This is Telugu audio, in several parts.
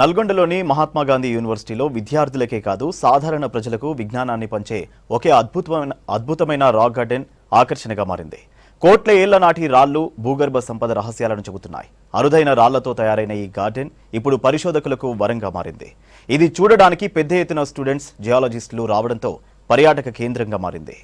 నల్గొండలోని మహాత్మాగాంధీ యూనివర్సిటీలో విద్యార్థులకే కాదు సాధారణ ప్రజలకు విజ్ఞానాన్ని పంచే ఒకే అద్భుతమైన రాక్ గార్డెన్ ఆకర్షణగా మారింది. కోట్ల ఏళ్ల నాటి రాళ్లు భూగర్భ సంపద రహస్యాలను చెబుతున్నాయి. అరుదైన రాళ్లతో తయారైన ఈ గార్డెన్ ఇప్పుడు పరిశోధకులకు వరంగా మారింది. ఇది చూడడానికి పెద్ద ఎత్తున స్టూడెంట్స్, జియాలజిస్టులు రావడంతో పర్యాటక కేంద్రంగా మారింది.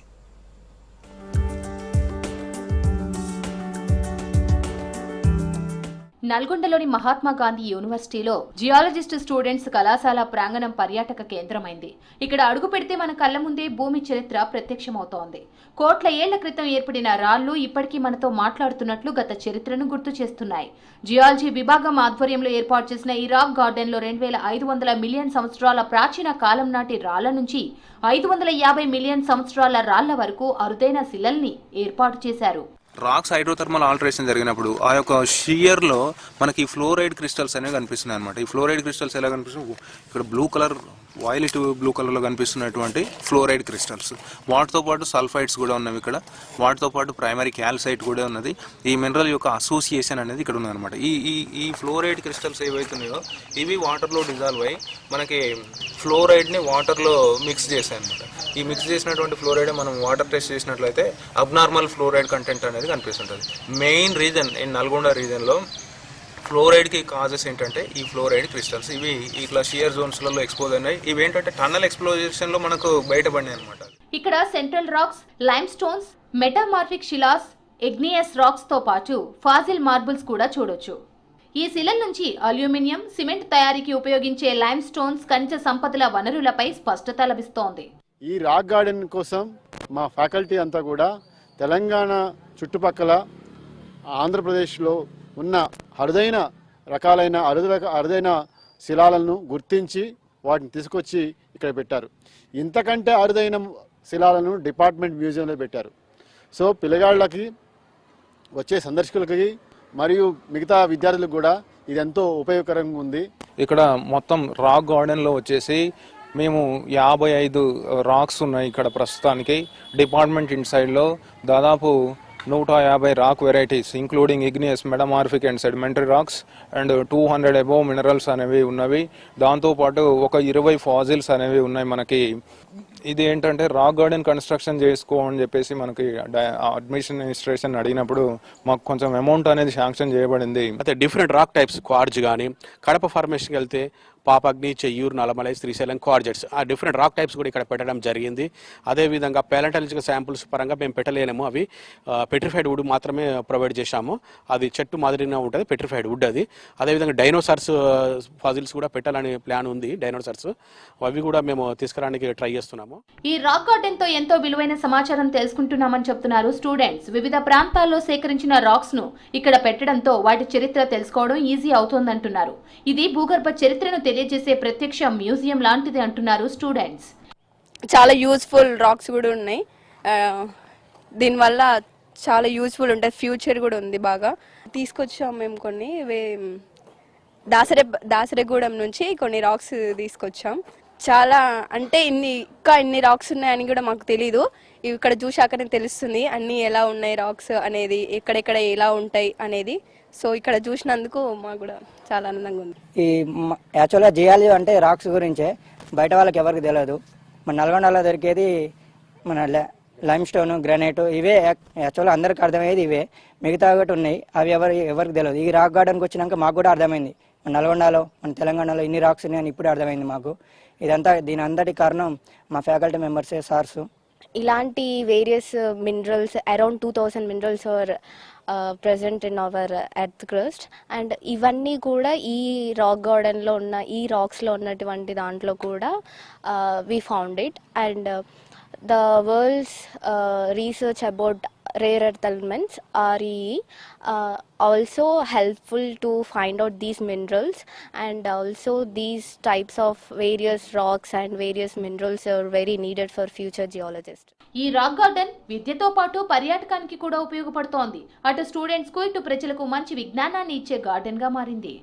నల్గొండలోని మహాత్మాగాంధీ యూనివర్సిటీలో జియాలజిస్ట్ స్టూడెంట్స్ కళాశాల ప్రాంగణం పర్యాటక కేంద్రమైంది. ఇక్కడ అడుగు పెడితే మన కళ్ల ముందే భూమి చరిత్ర ప్రత్యక్షమవుతోంది. కోట్ల ఏళ్ల క్రితం ఏర్పడిన రాళ్లు ఇప్పటికీ మనతో మాట్లాడుతున్నట్లు గత చరిత్రను గుర్తు చేస్తున్నాయి. జియాలజీ విభాగం ఆధ్వర్యంలో ఏర్పాటు చేసిన ఈ రాక్ గార్డెన్ లో 2500 మిలియన్ సంవత్సరాల ప్రాచీన కాలం నాటి రాళ్ల నుంచి 550 మిలియన్ సంవత్సరాల రాళ్ల వరకు అరుదైన శిలల్ని ఏర్పాటు చేశారు. రాక్స్ హైడ్రోథర్మల్ ఆల్టరేషన్ జరిగినప్పుడు ఆ యొక్క షియర్లో మనకి ఫ్లోరైడ్ క్రిస్టల్స్ అనేవి కనిపిస్తున్నాయి అనమాట. ఈ ఫ్లోరైడ్ క్రిస్టల్స్ ఎలా కనిపిస్తున్నాయి, ఇక్కడ బ్లూ కలర్, వైలెట్ బ్లూ కలర్లో కనిపిస్తున్నటువంటి ఫ్లోరైడ్ క్రిస్టల్స్. వాటితో పాటు సల్ఫైడ్స్ కూడా ఉన్నవి ఇక్కడ. వాటితో పాటు ప్రైమరీ క్యాల్సైట్ కూడా ఉన్నది. ఈ మినరల్ యొక్క అసోసియేషన్ అనేది ఇక్కడ ఉన్నదన్నమాట. ఈ ఫ్లోరైడ్ క్రిస్టల్స్ ఏవైతున్నాయో ఇవి వాటర్లో డిజాల్వ్ అయ్యి మనకి ఫ్లోరైడ్ని వాటర్లో మిక్స్ చేశాయి అనమాట. ఈ మిక్స్ చేసినటువంటి ఫ్లోరైడ్ మనం వాటర్ టెస్ట్ చేసినట్లయితే అబ్నార్మల్ ఫ్లోరైడ్ కంటెంట్ అనేది కనిపిస్తుంటుంది. మెయిన్ రీజన్ ఈ నల్గొండ రీజన్లో ఫ్లోరైడ్కి కాజెస్ ఏంటంటే ఈ ఫ్లోరైడ్ క్రిస్టల్స్. ఇవి ఇట్లా షియర్ జోన్స్లలో ఎక్స్పోజ్ అయినాయి. ఇవి ఏంటంటే టన్నల్ ఎక్స్ప్లోజేషన్లో మనకు బయటపడినాయి అనమాట. ఇక్కడ central rocks, lime stones, metamorphic శిలాస్, ఎగ్నియస్ రాక్స్ తో పాటు ఫాజిల్ మార్బుల్స్ కూడా చూడొచ్చు. ఈ శిలల నుంచి అల్యూమినియం, సిమెంట్ తయారీకి ఉపయోగించే లైమ్ స్టోన్స్, ఖనిజ సంపదల వనరులపై స్పష్టత లభిస్తోంది. ఈ రాక్ గార్డెన్ కోసం మా ఫ్యాకల్టీ అంతా కూడా తెలంగాణ చుట్టుపక్కల ఆంధ్రప్రదేశ్లో ఉన్న అరుదైన రకాలైన అరుదైన శిలాలను గుర్తించి వాటిని తీసుకొచ్చి ఇక్కడ పెట్టారు. ఇంతకంటే అరుదైన శిలాలను డిపార్ట్మెంట్ మ్యూజియంలో పెట్టారు. సో పిల్లగాళ్ళకి, వచ్చే సందర్శకులకి మరియు మిగతా విద్యార్థులకు కూడా ఇది ఎంతో ఉపయోగకరంగా ఉంది. ఇక్కడ మొత్తం రాక్ గార్డెన్లో వచ్చేసి మేము 55 రాక్స్ ఉన్నాయి ఇక్కడ ప్రస్తుతానికి. డిపార్ట్మెంట్ ఇన్సైడ్లో దాదాపు 150 rock varieties including igneous, metamorphic and sedimentary rocks and 200 above minerals అనేవి ఉన్నవి. దాంతోపాటు ఒక 20 ఫాజిల్స్ అనేవి ఉన్నాయి మనకి. ఇది ఏంటంటే రాక్ గార్డెన్ కన్స్ట్రక్షన్ చేసుకోమని చెప్పేసి మనకి అడ్మినిస్ట్రేషన్ అడిగినప్పుడు మాకు కొంచెం అమౌంట్ అనేది శాంక్షన్ చేయబడింది. అయితే డిఫరెంట్ రాక్ టైప్స్, క్వార్జ్ కానీ కడప ఫార్మేషన్కి వెళ్తే పాపగ్ని, చెయ్యూరు, నల్లమలై, శ్రీశైలం, క్వార్జెట్స్, ఆ డిఫరెంట్ రాక్ టైప్స్ కూడా ఇక్కడ పెట్టడం జరిగింది. అదేవిధంగా ప్యాలెంటాలజికల్ శాంపుల్స్ పరంగా మేము పెట్టలేము. అవి పెట్రిఫైడ్ వుడ్ మాత్రమే ప్రొవైడ్ చేశాము. అది చెట్టు మాదిరిగా ఉంటుంది, పెట్రిఫైడ్ వుడ్ అది. అదేవిధంగా డైనోసార్స్ ఫాజిల్స్ కూడా పెట్టాలని ప్లాన్ ఉంది. డైనోసార్స్ అవి కూడా మేము తీసుకురావడానికి ట్రై చేస్తున్నాము. ఈ రాక్ గార్డెన్ తో ఎంతో విలువైన సమాచారం తెలుసుకుంటున్నామని చెప్తున్నారు స్టూడెంట్స్. వివిధ ప్రాంతాల్లో సేకరించిన రాక్స్ ను ఇక్కడ పెట్టడంతో వాటి చరిత్ర తెలుసుకోవడం ఈజీ అవుతోందంటున్నారు. ఇది భూగర్భ చరిత్రను తెలియజేసే ప్రత్యక్ష మ్యూజియం లాంటిది అంటున్నారు స్టూడెంట్స్. చాలా యూస్ఫుల్ రాక్స్ కూడా ఉన్నాయి. దీనివల్ల చాలా యూస్ఫుల్ ఉంటుంది. ఫ్యూచర్ కూడా ఉంది. బాగా తీసుకొచ్చాం మేము కొన్ని. దాసరేగూడెం నుంచి కొన్ని రాక్స్ తీసుకొచ్చాం. చాలా అంటే ఇన్ని రాక్స్ ఉన్నాయని కూడా మాకు తెలీదు. ఇక్కడ చూశాకనే తెలుస్తుంది అన్ని ఎలా ఉన్నాయి రాక్స్ అనేది, ఎక్కడెక్కడ ఎలా ఉంటాయి అనేది. సో ఇక్కడ చూసినందుకు మాకు కూడా చాలా ఆనందంగా ఉంది. ఈ యాక్చువల్గా జియాలజీ అంటే రాక్స్ గురించే, బయట వాళ్ళకి ఎవరికి తెలియదు. మన నల్గొండలో దొరికేది మన లైమ్ స్టోన్, గ్రానైట్, ఇవే యాక్చువల్గా అందరికి అర్థమయ్యేది ఇవే. మిగతా ఒకటి ఉన్నాయి, అవి ఎవరికి తెలియదు. ఈ రాక్ గార్డెన్కి వచ్చినాక మాకు కూడా అర్థమైంది. మన నల్గొండలో, మన తెలంగాణలో ఇన్ని రాక్స్ ఉన్నాయని ఇప్పుడే అర్థమైంది మాకు. దీని అందరి కారణం మా ఫ్యాకల్టీ మెంబర్సే, సార్స్. ఇలాంటి various minerals, around 2000 minerals are present in our earth crust, and ఇవన్నీ కూడా ఈ రాక్ గార్డెన్ లో ఉన్న ఈ రాక్స్ లో ఉన్నటువంటి దాంట్లో కూడా we found it, and the world's research about rare earth elements REE also helpful to find out these minerals, and also these types of various rocks and various minerals are very needed for future geologists. ఈ రాక్ గార్డెన్ విద్యతో పాటు పర్యాటకానికి కూడా ఉపయోగపడుతోంది. అటు స్టూడెంట్స్ కు, ఇటు ప్రజలకు మంచి విజ్ఞానాన్ని ఇచ్చే గార్డెన్ గా మారింది.